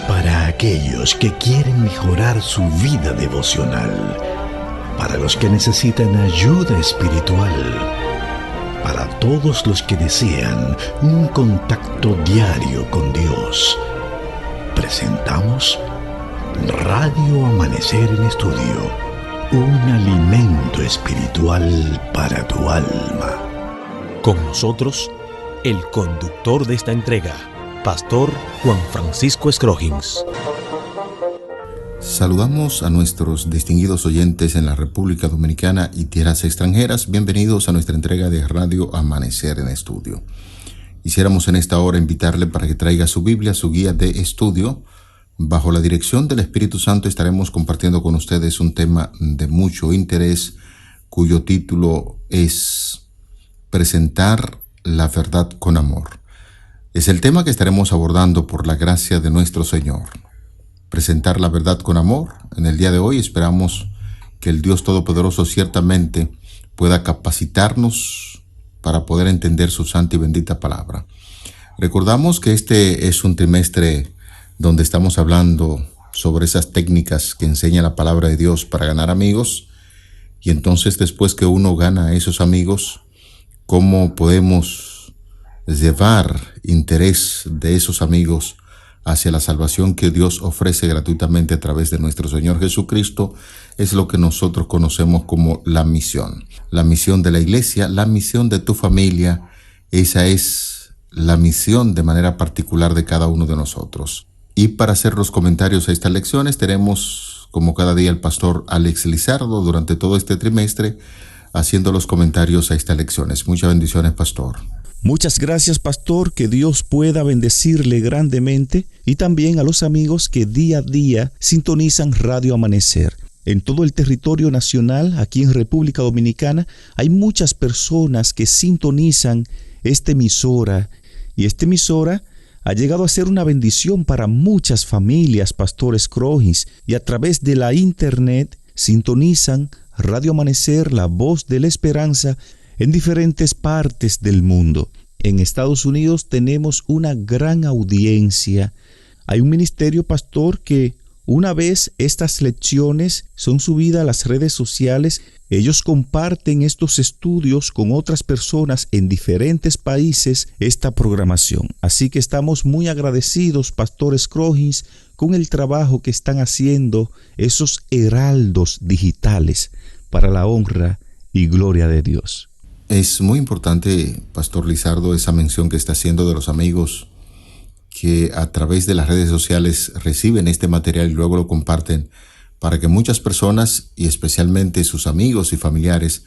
Para aquellos que quieren mejorar su vida devocional, para los que necesitan ayuda espiritual, para todos los que desean un contacto diario con Dios, presentamos Radio Amanecer en Estudio, un alimento espiritual para tu alma. Con nosotros, el conductor de esta entrega, Pastor Juan Francisco Scroggins. Saludamos a nuestros distinguidos oyentes en la República Dominicana y tierras extranjeras. Bienvenidos a nuestra entrega de Radio Amanecer en Estudio. Quisiéramos en esta hora invitarle para que traiga su Biblia, su guía de estudio. Bajo la dirección del Espíritu Santo estaremos compartiendo con ustedes un tema de mucho interés, cuyo título es Presentar la verdad con amor. Es el tema que estaremos abordando por la gracia de nuestro Señor. Presentar la verdad con amor. En el día de hoy esperamos que el Dios Todopoderoso ciertamente pueda capacitarnos para poder entender su santa y bendita palabra. Recordamos que este es un trimestre donde estamos hablando sobre esas técnicas que enseña la palabra de Dios para ganar amigos. Y entonces, después que uno gana a esos amigos, ¿cómo podemos llevar interés de esos amigos hacia la salvación que Dios ofrece gratuitamente a través de nuestro Señor Jesucristo? Es lo que nosotros conocemos como la misión. La misión de la iglesia, la misión de tu familia, esa es la misión de manera particular de cada uno de nosotros. Y para hacer los comentarios a estas lecciones tenemos, como cada día, el pastor Alex Lizardo durante todo este trimestre haciendo los comentarios a estas lecciones. Muchas bendiciones, pastor. Muchas gracias, pastor, que Dios pueda bendecirle grandemente y también a los amigos que día a día sintonizan Radio Amanecer. En todo el territorio nacional, aquí en República Dominicana, hay muchas personas que sintonizan esta emisora y esta emisora ha llegado a ser una bendición para muchas familias, pastor Scroggins, y a través de la internet sintonizan Radio Amanecer, la voz de la esperanza, en diferentes partes del mundo. En Estados Unidos tenemos una gran audiencia. Hay un ministerio, pastor, que una vez estas lecciones son subidas a las redes sociales, ellos comparten estos estudios con otras personas en diferentes países, esta programación. Así que estamos muy agradecidos, pastor Scroggins, con el trabajo que están haciendo esos heraldos digitales para la honra y gloria de Dios. Es muy importante, pastor Lizardo, esa mención que está haciendo de los amigos que a través de las redes sociales reciben este material y luego lo comparten para que muchas personas, y especialmente sus amigos y familiares,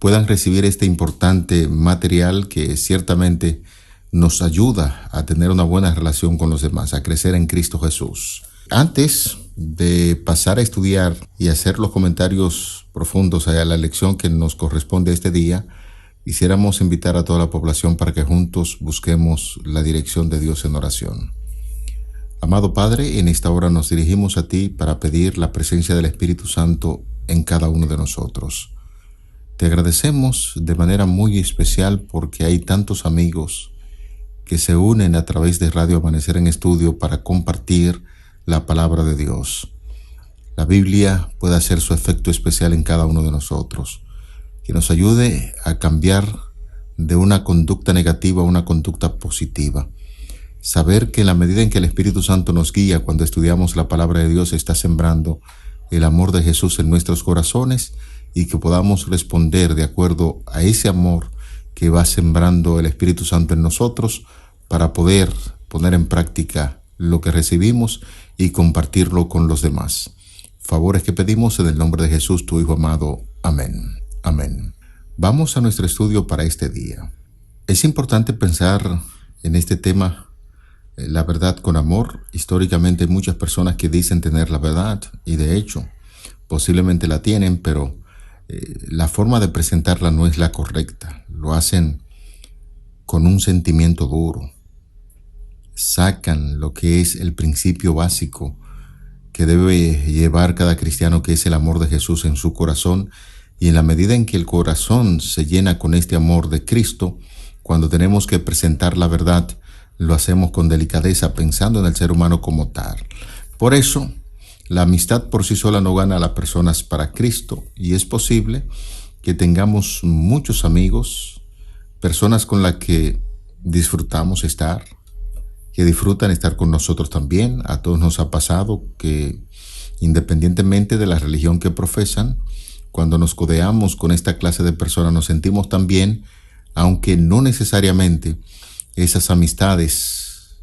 puedan recibir este importante material que ciertamente nos ayuda a tener una buena relación con los demás, a crecer en Cristo Jesús. Antes de pasar a estudiar y hacer los comentarios profundos a la lección que nos corresponde este día, quisiéramos invitar a toda la población para que juntos busquemos la dirección de Dios en oración. Amado Padre, en esta hora nos dirigimos a ti para pedir la presencia del Espíritu Santo en cada uno de nosotros. Te agradecemos de manera muy especial porque hay tantos amigos que se unen a través de Radio Amanecer en Estudio para compartir la palabra de Dios. La Biblia puede hacer su efecto especial en cada uno de nosotros, que nos ayude a cambiar de una conducta negativa a una conducta positiva. Saber que en la medida en que el Espíritu Santo nos guía cuando estudiamos la palabra de Dios, está sembrando el amor de Jesús en nuestros corazones y que podamos responder de acuerdo a ese amor que va sembrando el Espíritu Santo en nosotros para poder poner en práctica lo que recibimos y compartirlo con los demás. Favores que pedimos en el nombre de Jesús, tu Hijo amado. Amén. Amén. Vamos a nuestro estudio para este día. Es importante pensar en este tema, la verdad con amor. Históricamente hay muchas personas que dicen tener la verdad y de hecho posiblemente la tienen, pero la forma de presentarla no es la correcta. Lo hacen con un sentimiento duro. Sacan lo que es el principio básico que debe llevar cada cristiano, que es el amor de Jesús en su corazón. Y en la medida en que el corazón se llena con este amor de Cristo, cuando tenemos que presentar la verdad lo hacemos con delicadeza, pensando en el ser humano como tal. Por eso, la amistad por sí sola no gana a las personas para Cristo, y es posible que tengamos muchos amigos, personas con las que disfrutamos estar, que disfrutan estar con nosotros también. A todos nos ha pasado que, independientemente de la religión que profesan, cuando nos codeamos con esta clase de personas nos sentimos tan bien, aunque no necesariamente esas amistades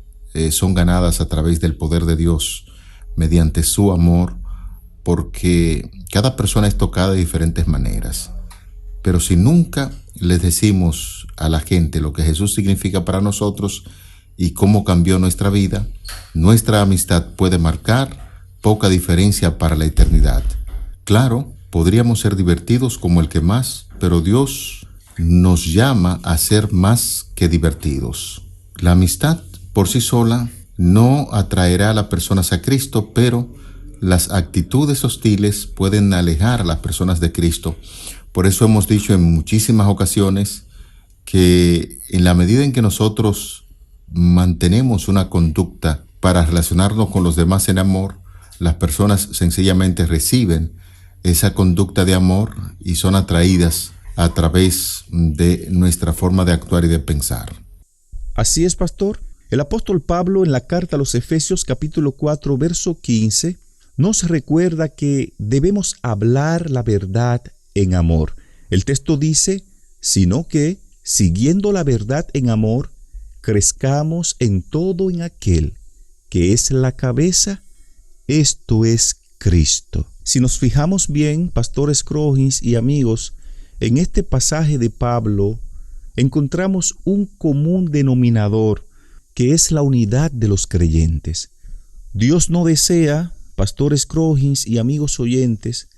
son ganadas a través del poder de Dios, mediante su amor, porque cada persona es tocada de diferentes maneras. Pero si nunca les decimos a la gente lo que Jesús significa para nosotros y cómo cambió nuestra vida, nuestra amistad puede marcar poca diferencia para la eternidad. Claro, podríamos ser divertidos como el que más, pero Dios nos llama a ser más que divertidos. La amistad por sí sola no atraerá a las personas a Cristo, pero las actitudes hostiles pueden alejar a las personas de Cristo. Por eso hemos dicho en muchísimas ocasiones que en la medida en que nosotros mantenemos una conducta para relacionarnos con los demás en amor, las personas sencillamente reciben esa conducta de amor y son atraídas a través de nuestra forma de actuar y de pensar. Así es, pastor. El apóstol Pablo, en la carta a los Efesios capítulo 4, verso 15, nos recuerda que debemos hablar la verdad en amor. El texto dice, sino que, siguiendo la verdad en amor, crezcamos en todo en aquel que es la cabeza, esto es Cristo. Si nos fijamos bien, pastores Crogins y amigos, en este pasaje de Pablo encontramos un común denominador que es la unidad de los creyentes. Dios no desea, pastores Crogins y amigos oyentes,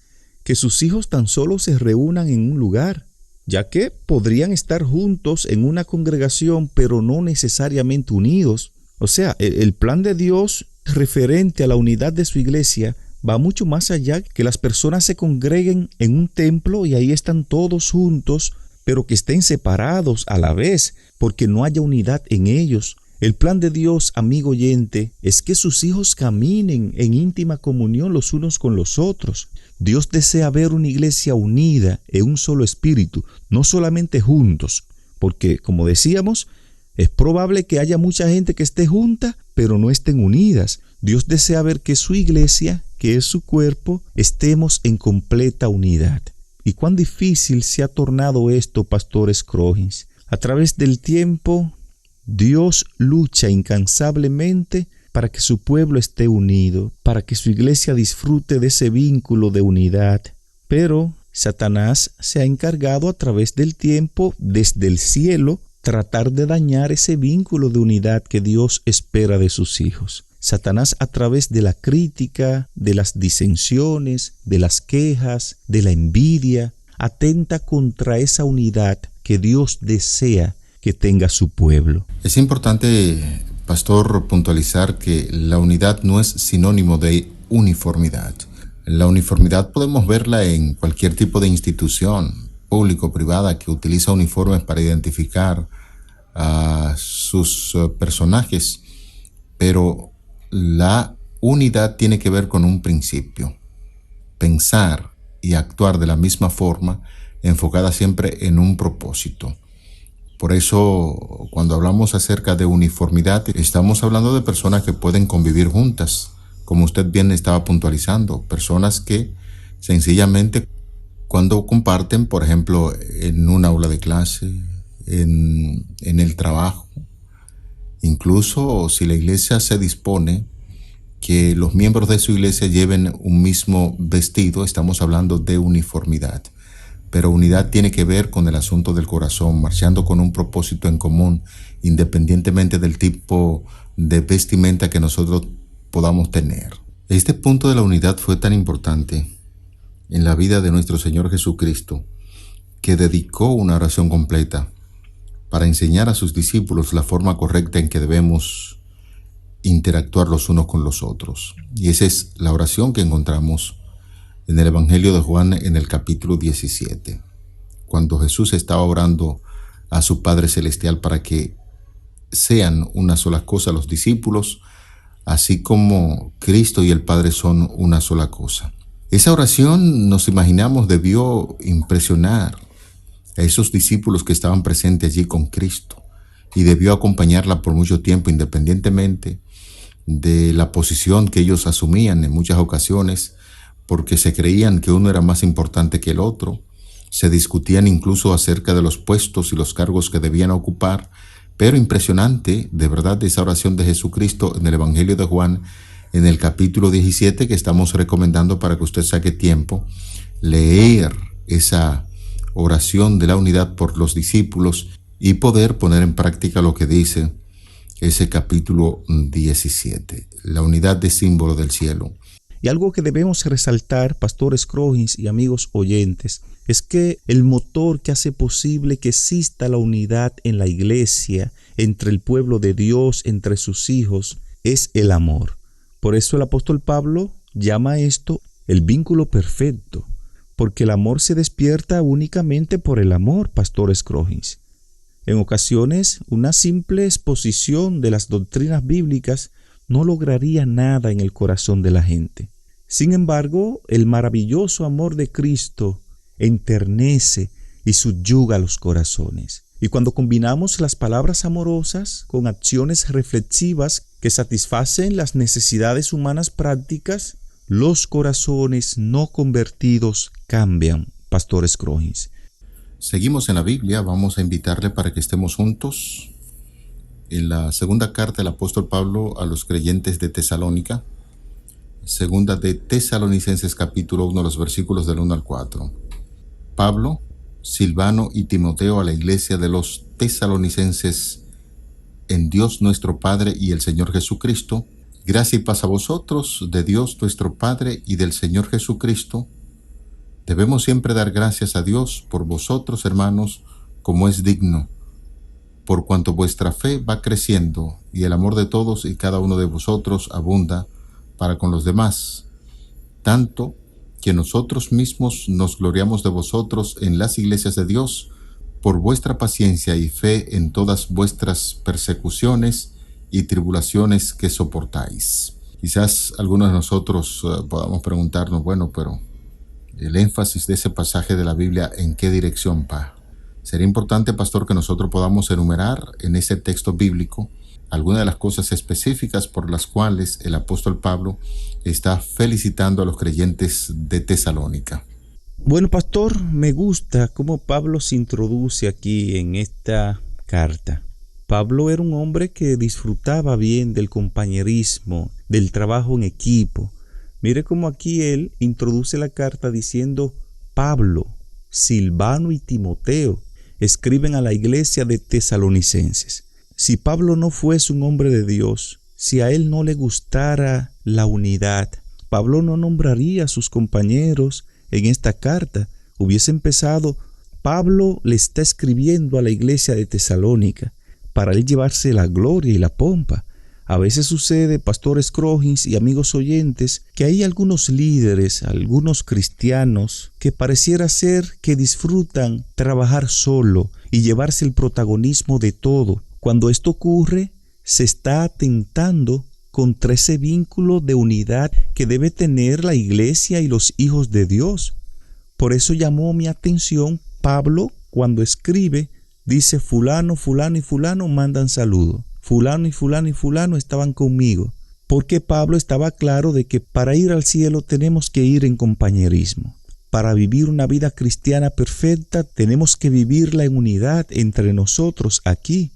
que sus hijos tan solo se reúnan en un lugar, ya que podrían estar juntos en una congregación, pero no necesariamente unidos. O sea, el plan de Dios referente a la unidad de su iglesia va mucho más allá que las personas se congreguen en un templo y ahí están todos juntos, pero que estén separados a la vez, porque no haya unidad en ellos. El plan de Dios, amigo oyente, es que sus hijos caminen en íntima comunión los unos con los otros. Dios desea ver una iglesia unida en un solo espíritu, no solamente juntos, porque, como decíamos, es probable que haya mucha gente que esté junta, pero no estén unidas. Dios desea ver que su iglesia, que es su cuerpo, estemos en completa unidad. ¿Y cuán difícil se ha tornado esto, pastores Crogins? A través del tiempo, Dios lucha incansablemente para que su pueblo esté unido, para que su iglesia disfrute de ese vínculo de unidad. Pero Satanás se ha encargado a través del tiempo, desde el cielo, tratar de dañar ese vínculo de unidad que Dios espera de sus hijos. Satanás, a través de la crítica, de las disensiones, de las quejas, de la envidia, atenta contra esa unidad que Dios desea que tenga su pueblo. Es importante, pastor, puntualizar que la unidad no es sinónimo de uniformidad. La uniformidad podemos verla en cualquier tipo de institución, público o privada, que utiliza uniformes para identificar a sus personajes, pero la unidad tiene que ver con un principio: pensar y actuar de la misma forma, enfocada siempre en un propósito. Por eso, cuando hablamos acerca de uniformidad, estamos hablando de personas que pueden convivir juntas, como usted bien estaba puntualizando, personas que sencillamente cuando comparten, por ejemplo, en un aula de clase, en el trabajo, incluso si la iglesia se dispone que los miembros de su iglesia lleven un mismo vestido, estamos hablando de uniformidad. Pero unidad tiene que ver con el asunto del corazón, marchando con un propósito en común, independientemente del tipo de vestimenta que nosotros podamos tener. Este punto de la unidad fue tan importante en la vida de nuestro Señor Jesucristo, que dedicó una oración completa para enseñar a sus discípulos la forma correcta en que debemos interactuar los unos con los otros. Y esa es la oración que encontramos en el Evangelio de Juan, en el capítulo 17, cuando Jesús estaba orando a su Padre Celestial para que sean una sola cosa los discípulos, así como Cristo y el Padre son una sola cosa. Esa oración, nos imaginamos, debió impresionar a esos discípulos que estaban presentes allí con Cristo y debió acompañarla por mucho tiempo, independientemente de la posición que ellos asumían en muchas ocasiones, porque se creían que uno era más importante que el otro. Se discutían incluso acerca de los puestos y los cargos que debían ocupar, pero impresionante, de verdad, esa oración de Jesucristo en el Evangelio de Juan, en el capítulo 17, que estamos recomendando para que usted saque tiempo, leer esa oración de la unidad por los discípulos y poder poner en práctica lo que dice ese capítulo 17. La unidad de símbolo del cielo. Y algo que debemos resaltar, Pastor Scroggins y amigos oyentes, es que el motor que hace posible que exista la unidad en la iglesia, entre el pueblo de Dios, entre sus hijos, es el amor. Por eso el apóstol Pablo llama esto el vínculo perfecto, porque el amor se despierta únicamente por el amor, Pastor Scroggins. En ocasiones, una simple exposición de las doctrinas bíblicas no lograría nada en el corazón de la gente. Sin embargo, el maravilloso amor de Cristo enternece y subyuga los corazones. Y cuando combinamos las palabras amorosas con acciones reflexivas que satisfacen las necesidades humanas prácticas, los corazones no convertidos cambian, Pastor Scroggins. Seguimos en la Biblia, vamos a invitarle para que estemos juntos en la segunda carta del apóstol Pablo a los creyentes de Tesalónica, segunda de Tesalonicenses capítulo 1, los versículos del 1 al 4. Pablo, Silvano y Timoteo a la iglesia de los tesalonicenses en Dios nuestro Padre y el Señor Jesucristo, gracia y paz a vosotros de Dios nuestro Padre y del Señor Jesucristo. Debemos siempre dar gracias a Dios por vosotros, hermanos, como es digno, por cuanto vuestra fe va creciendo y el amor de todos y cada uno de vosotros abunda para con los demás, tanto que nosotros mismos nos gloriamos de vosotros en las iglesias de Dios por vuestra paciencia y fe en todas vuestras persecuciones y tribulaciones que soportáis. Quizás algunos de nosotros podamos preguntarnos, bueno, pero el énfasis de ese pasaje de la Biblia, ¿en qué dirección va? Sería importante, pastor, que nosotros podamos enumerar en ese texto bíblico algunas de las cosas específicas por las cuales el apóstol Pablo está felicitando a los creyentes de Tesalónica. Bueno, pastor, me gusta cómo Pablo se introduce aquí en esta carta. Pablo era un hombre que disfrutaba bien del compañerismo, del trabajo en equipo. Mire cómo aquí él introduce la carta diciendo: Pablo, Silvano y Timoteo escriben a la iglesia de Tesalonicenses. Si Pablo no fuese un hombre de Dios, si a él no le gustara la unidad, Pablo no nombraría a sus compañeros en esta carta. Hubiese empezado: Pablo le está escribiendo a la iglesia de Tesalónica, para él llevarse la gloria y la pompa. A veces sucede, Pastor Scroggins y amigos oyentes, que hay algunos líderes, algunos cristianos, que pareciera ser que disfrutan trabajar solo y llevarse el protagonismo de todo. Cuando esto ocurre, se está atentando contra ese vínculo de unidad que debe tener la iglesia y los hijos de Dios. Por eso llamó mi atención Pablo cuando escribe, dice: fulano, fulano y fulano mandan saludo. Fulano y fulano y fulano estaban conmigo. Porque Pablo estaba claro de que para ir al cielo tenemos que ir en compañerismo. Para vivir una vida cristiana perfecta tenemos que vivirla en unidad entre nosotros aquí.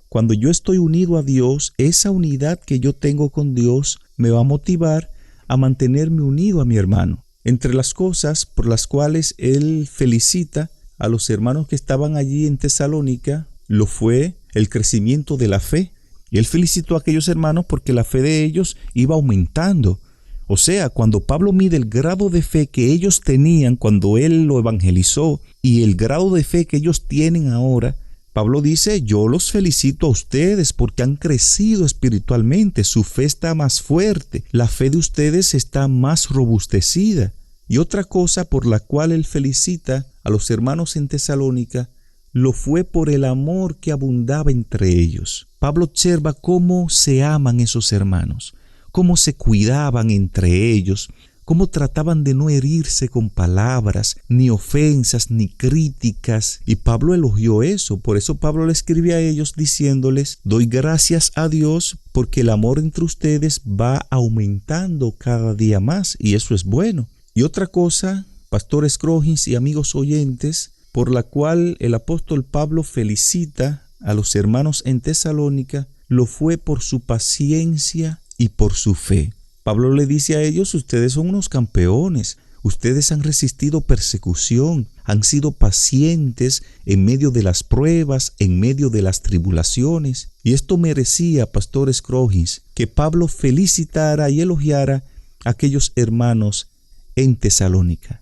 Cuando yo estoy unido a Dios, esa unidad que yo tengo con Dios me va a motivar a mantenerme unido a mi hermano. Entre las cosas por las cuales él felicita a los hermanos que estaban allí en Tesalónica, lo fue el crecimiento de la fe. Y él felicitó a aquellos hermanos porque la fe de ellos iba aumentando. O sea, cuando Pablo mide el grado de fe que ellos tenían cuando él lo evangelizó y el grado de fe que ellos tienen ahora, Pablo dice: yo los felicito a ustedes porque han crecido espiritualmente, su fe está más fuerte, la fe de ustedes está más robustecida. Y otra cosa por la cual él felicita a los hermanos en Tesalónica, lo fue por el amor que abundaba entre ellos. Pablo observa cómo se aman esos hermanos, cómo se cuidaban entre ellos, cómo trataban de no herirse con palabras, ni ofensas, ni críticas. Y Pablo elogió eso. Por eso Pablo le escribe a ellos diciéndoles: doy gracias a Dios porque el amor entre ustedes va aumentando cada día más, y eso es bueno. Y otra cosa, Pastor Scrogins y amigos oyentes, por la cual el apóstol Pablo felicita a los hermanos en Tesalónica, lo fue por su paciencia y por su fe. Pablo le dice a ellos: ustedes son unos campeones, ustedes han resistido persecución, han sido pacientes en medio de las pruebas, en medio de las tribulaciones. Y esto merecía, Pastor Scrogins, que Pablo felicitara y elogiara a aquellos hermanos en Tesalónica.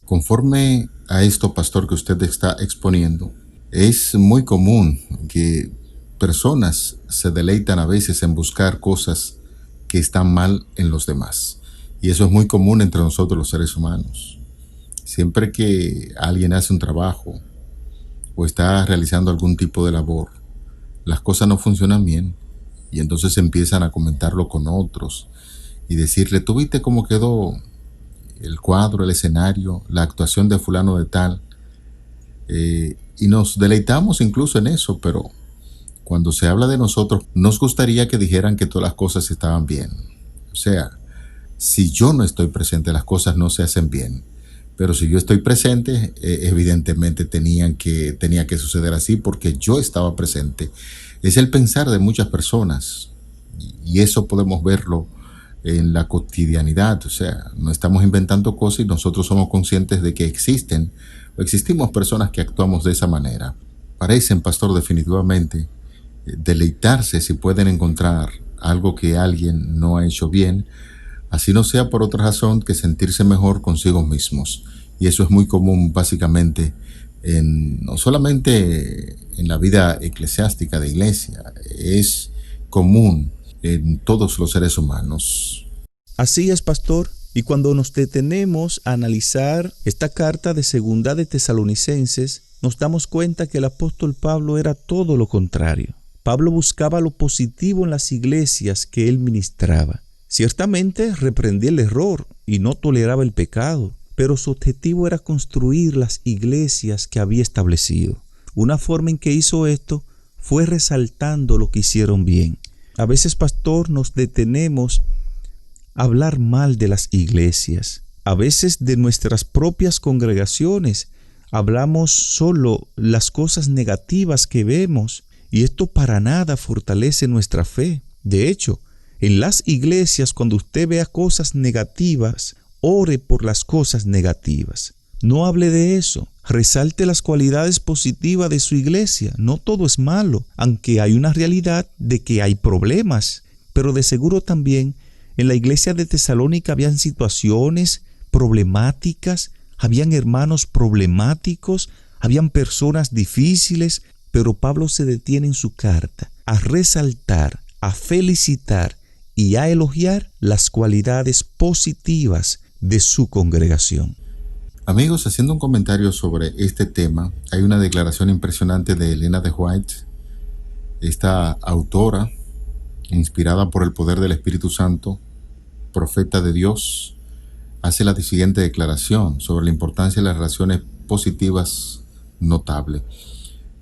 Conforme a esto, pastor, que usted está exponiendo, es muy común que personas se deleitan a veces en buscar cosas que están mal en los demás. Y eso es muy común entre nosotros los seres humanos. Siempre que alguien hace un trabajo o está realizando algún tipo de labor, las cosas no funcionan bien, y entonces empiezan a comentarlo con otros y decirle: ¿tú viste cómo quedó el cuadro, el escenario, la actuación de fulano de tal? Y nos deleitamos incluso en eso, pero cuando se habla de nosotros, nos gustaría que dijeran que todas las cosas estaban bien. O sea, si yo no estoy presente, las cosas no se hacen bien. Pero si yo estoy presente, evidentemente tenía que suceder así porque yo estaba presente. Es el pensar de muchas personas, y eso podemos verlo en la cotidianidad. O sea, no estamos inventando cosas, y nosotros somos conscientes de que existimos personas que actuamos de esa manera. Parecen, pastor, definitivamente deleitarse si pueden encontrar algo que alguien no ha hecho bien, así no sea por otra razón que sentirse mejor consigo mismos. Y eso es muy común básicamente no solamente en la vida eclesiástica de iglesia, es común en todos los seres humanos. Así es, pastor. Y cuando nos detenemos a analizar esta carta de Segunda de Tesalonicenses, nos damos cuenta que el apóstol Pablo era todo lo contrario. Pablo buscaba lo positivo en las iglesias que él ministraba. Ciertamente reprendía el error y no toleraba el pecado, pero su objetivo era construir las iglesias que había establecido. Una forma en que hizo esto fue resaltando lo que hicieron bien. A veces, pastor, nos detenemos a hablar mal de las iglesias. A veces de nuestras propias congregaciones hablamos solo las cosas negativas que vemos, y esto para nada fortalece nuestra fe. De hecho, en las iglesias, cuando usted vea cosas negativas, ore por las cosas negativas. No hable de eso. Resalte las cualidades positivas de su iglesia. No todo es malo, aunque hay una realidad de que hay problemas. Pero de seguro también en la iglesia de Tesalónica habían situaciones problemáticas, habían hermanos problemáticos, habían personas difíciles, pero Pablo se detiene en su carta a resaltar, a felicitar y a elogiar las cualidades positivas de su congregación. Amigos, haciendo un comentario sobre este tema, hay una declaración impresionante de Elena de White. Esta autora, inspirada por el poder del Espíritu Santo, profeta de Dios, hace la siguiente declaración sobre la importancia de las relaciones positivas notable.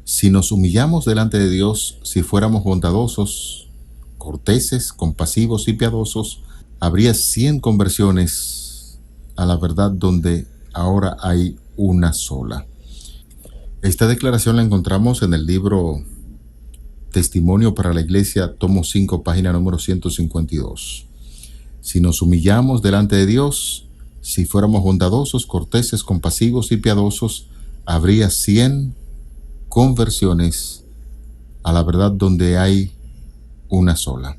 Si nos humillamos delante de Dios, si fuéramos bondadosos, corteses, compasivos y piadosos, habría 100 conversiones a la verdad donde ahora hay una sola. Esta declaración la encontramos en el libro Testimonio para la Iglesia, tomo 5, página número 152. Si nos humillamos delante de Dios, si fuéramos bondadosos, corteses, compasivos y piadosos, habría 100 conversiones a la verdad donde hay una sola.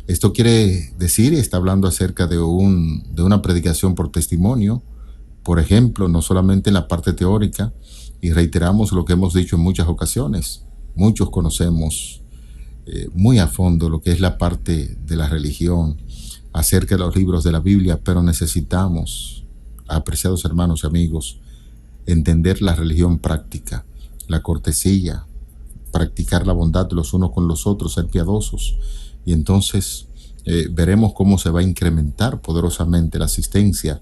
Esto quiere decir, y está hablando acerca de una predicación por testimonio, por ejemplo, no solamente en la parte teórica, y reiteramos lo que hemos dicho en muchas ocasiones. Muchos conocemos muy a fondo lo que es la parte de la religión, acerca de los libros de la Biblia, pero necesitamos, apreciados hermanos y amigos, entender la religión práctica, la cortesía, practicar la bondad los unos con los otros, ser piadosos. Y entonces veremos cómo se va a incrementar poderosamente la asistencia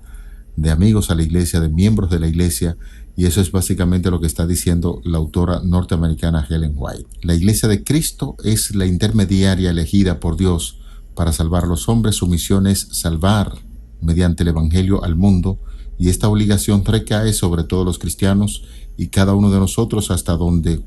de amigos a la iglesia, de miembros de la iglesia, y eso es básicamente lo que está diciendo la autora norteamericana Ellen White. La iglesia de Cristo es la intermediaria elegida por Dios para salvar a los hombres. Su misión es salvar mediante el evangelio al mundo, y esta obligación recae sobre todos los cristianos y cada uno de nosotros hasta donde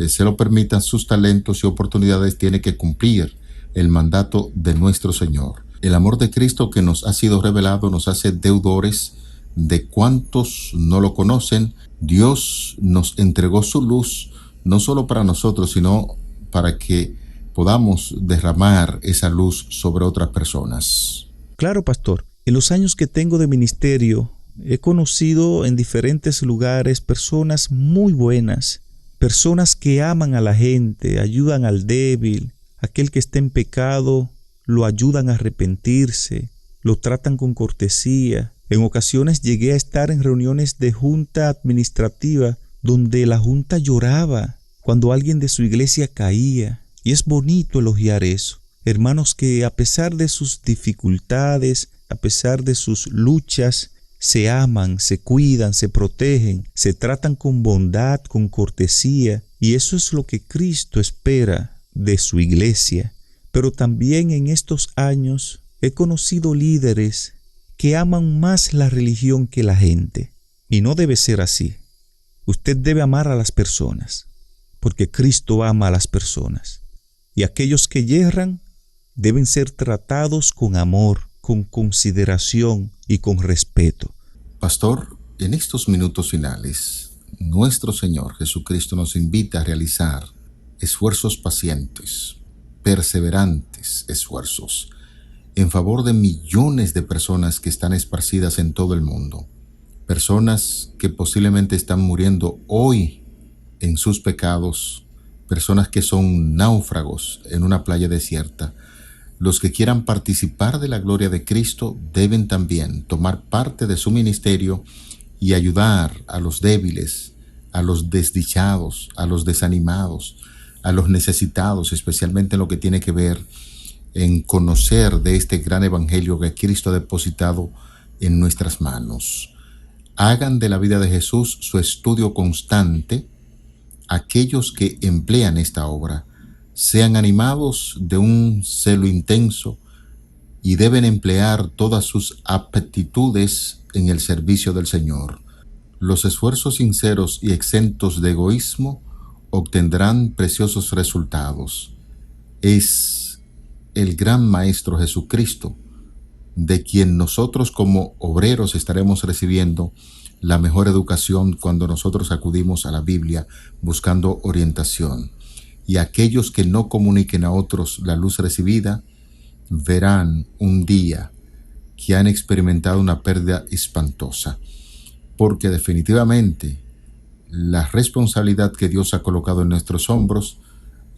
se lo permitan sus talentos y oportunidades. Tiene que cumplir el mandato de nuestro Señor. El amor de Cristo que nos ha sido revelado nos hace deudores de cuantos no lo conocen. Dios nos entregó su luz no solo para nosotros, sino para que podamos derramar esa luz sobre otras personas. Claro, pastor. En los años que tengo de ministerio, he conocido en diferentes lugares personas muy buenas, personas que aman a la gente, ayudan al débil, aquel que está en pecado, lo ayudan a arrepentirse, lo tratan con cortesía. En ocasiones llegué a estar en reuniones de junta administrativa donde la junta lloraba cuando alguien de su iglesia caía. Y es bonito elogiar eso. Hermanos que a pesar de sus dificultades, a pesar de sus luchas, se aman, se cuidan, se protegen, se tratan con bondad, con cortesía. Y eso es lo que Cristo espera de su iglesia. Pero también en estos años he conocido líderes que aman más la religión que la gente. Y no debe ser así. Usted debe amar a las personas, porque Cristo ama a las personas. Y aquellos que yerran deben ser tratados con amor, con consideración y con respeto. Pastor, en estos minutos finales, nuestro Señor Jesucristo nos invita a realizar esfuerzos pacientes, perseverantes esfuerzos, en favor de millones de personas que están esparcidas en todo el mundo. Personas que posiblemente están muriendo hoy en sus pecados, personas que son náufragos en una playa desierta. Los que quieran participar de la gloria de Cristo deben también tomar parte de su ministerio y ayudar a los débiles, a los desdichados, a los desanimados, a los necesitados, especialmente en lo que tiene que ver en conocer de este gran evangelio que Cristo ha depositado en nuestras manos. Hagan de la vida de Jesús su estudio constante. Aquellos que emplean esta obra sean animados de un celo intenso y deben emplear todas sus aptitudes en el servicio del Señor. Los esfuerzos sinceros y exentos de egoísmo obtendrán preciosos resultados. Es el gran Maestro Jesucristo, de quien nosotros como obreros estaremos recibiendo la mejor educación cuando nosotros acudimos a la Biblia buscando orientación. Y aquellos que no comuniquen a otros la luz recibida verán un día que han experimentado una pérdida espantosa, porque definitivamente la responsabilidad que Dios ha colocado en nuestros hombros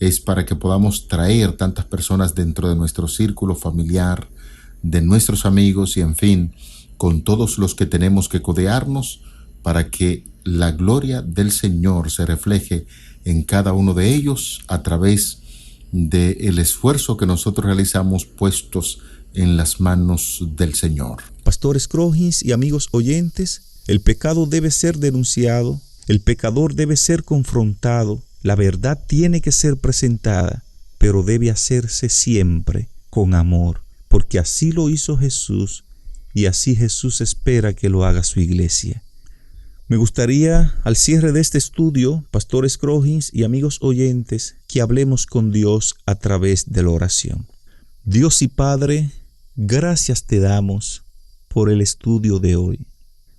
es para que podamos traer tantas personas dentro de nuestro círculo familiar, de nuestros amigos y en fin, con todos los que tenemos que codearnos para que la gloria del Señor se refleje en cada uno de ellos a través del esfuerzo que nosotros realizamos puestos en las manos del Señor. Pastor Scroggins y amigos oyentes, el pecado debe ser denunciado, el pecador debe ser confrontado, la verdad tiene que ser presentada, pero debe hacerse siempre con amor, porque así lo hizo Jesús y así Jesús espera que lo haga su iglesia. Me gustaría, al cierre de este estudio, Pastor Scroggins y amigos oyentes, que hablemos con Dios a través de la oración. Dios y Padre, gracias te damos por el estudio de hoy.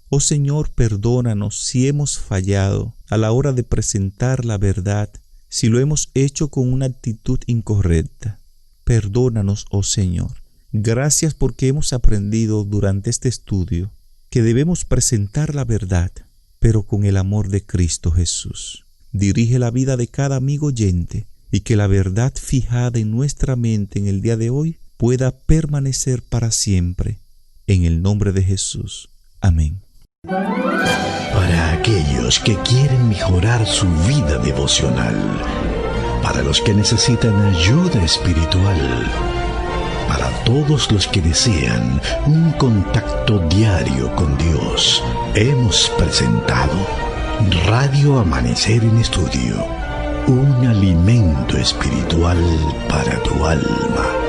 Oh Señor, perdónanos si hemos fallado a la hora de presentar la verdad, si lo hemos hecho con una actitud incorrecta. Perdónanos, oh Señor. Gracias porque hemos aprendido durante este estudio que debemos presentar la verdad, pero con el amor de Cristo Jesús. Dirige la vida de cada amigo oyente y que la verdad fijada en nuestra mente en el día de hoy pueda permanecer para siempre. En el nombre de Jesús. Amén. Para aquellos que quieren mejorar su vida devocional, para los que necesitan ayuda espiritual, para todos los que desean un contacto diario con Dios. Hemos presentado Radio Amanecer en Estudio, un alimento espiritual para tu alma.